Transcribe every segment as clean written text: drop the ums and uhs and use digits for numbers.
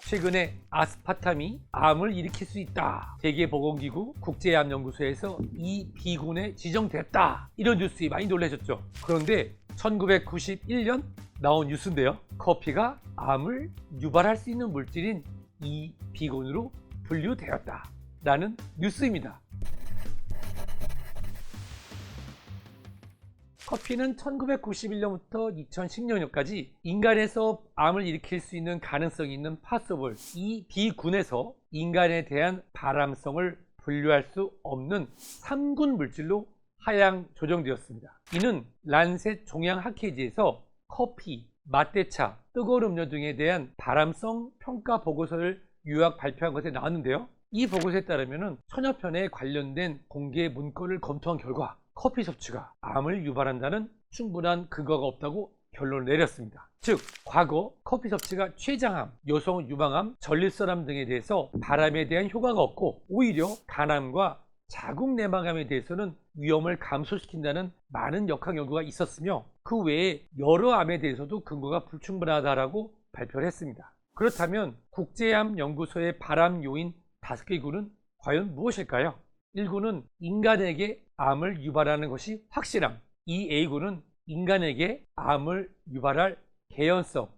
최근에 아스파탐이 암을 일으킬 수 있다. 세계보건기구 국제암연구소에서 이 비군에 지정됐다. 이런 뉴스에 많이 놀라셨죠. 그런데 1991년 나온 뉴스인데요. 커피가 암을 유발할 수 있는 물질인 이 비군으로 분류되었다. 라는 뉴스입니다. 커피는 1991년부터 2010년까지 인간에서 암을 일으킬 수 있는 가능성이 있는 파서블 이 비군에서 인간에 대한 발암성을 분류할 수 없는 3군 물질로 하향 조정되었습니다. 이는 란셋 종양학회지에서 커피, 맛대차, 뜨거운 음료 등에 대한 발암성 평가 보고서를 요약 발표한 것에 나왔는데요. 이 보고서에 따르면 천여 편에 관련된 공개 문건을 검토한 결과 커피 섭취가 암을 유발한다는 충분한 근거가 없다고 결론을 내렸습니다. 즉, 과거 커피 섭취가 췌장암, 여성 유방암, 전립선암 등에 대해서 발암에 대한 효과가 없고 오히려 간암과 자궁 내막암에 대해서는 위험을 감소시킨다는 많은 역학 연구가 있었으며 그 외에 여러 암에 대해서도 근거가 불충분하다라고 발표를 했습니다. 그렇다면 국제암 연구소의 발암 요인 5개 군은 과연 무엇일까요? 1군은 인간에게 암을 유발하는 것이 확실함. 이 A군은 인간에게 암을 유발할 개연성,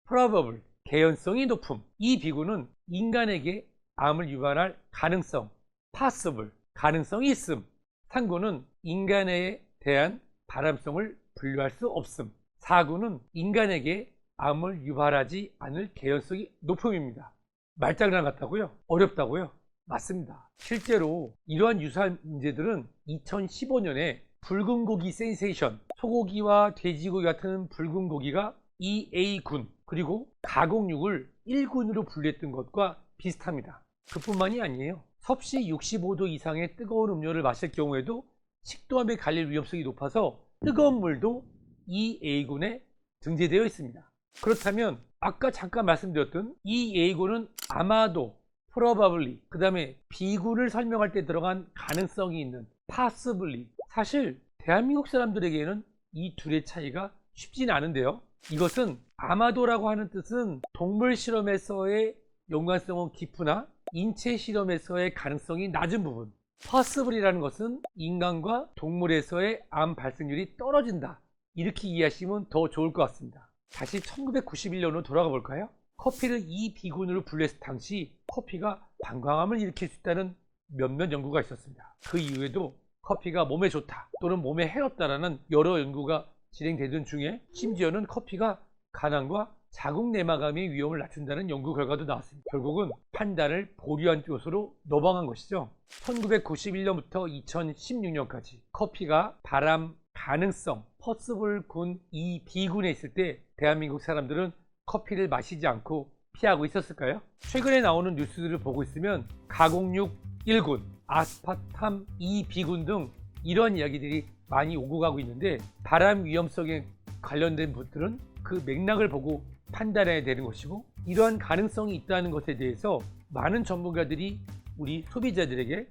probable, 개연성이 높음. 이 B군은 인간에게 암을 유발할 가능성, possible, 가능성이 있음. 3군은 인간에 대한 발암성을 분류할 수 없음. 4군은 인간에게 암을 유발하지 않을 개연성이 높음입니다. 말장난 같다고요? 어렵다고요? 맞습니다. 실제로 이러한 유사한 문제들은 2015년에 붉은 고기 센세이션, 소고기와 돼지고기 같은 붉은 고기가 EA군 그리고 가공육을 1군으로 분류했던 것과 비슷합니다. 그뿐만이 아니에요. 섭씨 65도 이상의 뜨거운 음료를 마실 경우에도 식도암에 걸릴 위험성이 높아서 뜨거운 물도 EA군에 등재되어 있습니다. 그렇다면 아까 잠깐 말씀드렸던 EA군은 아마도, probably, 그 다음에 B군을 설명할 때 들어간 가능성이 있는 possibly. 사실 대한민국 사람들에게는 이 둘의 차이가 쉽지는 않은데요. 이것은 아마도라고 하는 뜻은 동물 실험에서의 연관성은 깊으나 인체 실험에서의 가능성이 낮은 부분, possible이라는 것은 인간과 동물에서의 암 발생률이 떨어진다. 이렇게 이해하시면 더 좋을 것 같습니다. 다시 1991년으로 돌아가 볼까요? 커피를 이 비군으로 분류했을 당시 커피가 방광암을 일으킬 수 있다는 몇몇 연구가 있었습니다. 그 이후에도 커피가 몸에 좋다 또는 몸에 해롭다라는 여러 연구가 진행되던 중에 심지어는 커피가 간암과 자궁 내막암의 위험을 낮춘다는 연구 결과도 나왔습니다. 결국은 판단을 보류한 것으로 넘어간 것이죠. 1991년부터 2016년까지 커피가 발암 가능성 퍼스블 군 이 비군에 있을 때 대한민국 사람들은 커피를 마시지 않고 피하고 있었을까요? 최근에 나오는 뉴스들을 보고 있으면 가공육 1군, 아스파탐 2비군 등 이런 이야기들이 많이 오고 가고 있는데 발암 위험성에 관련된 분들은 그 맥락을 보고 판단해야 되는 것이고 이러한 가능성이 있다는 것에 대해서 많은 전문가들이 우리 소비자들에게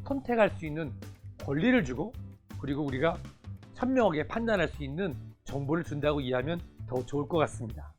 선택할 수 있는 권리를 주고 그리고 우리가 현명하게 판단할 수 있는 정보를 준다고 이해하면 더 좋을 것 같습니다.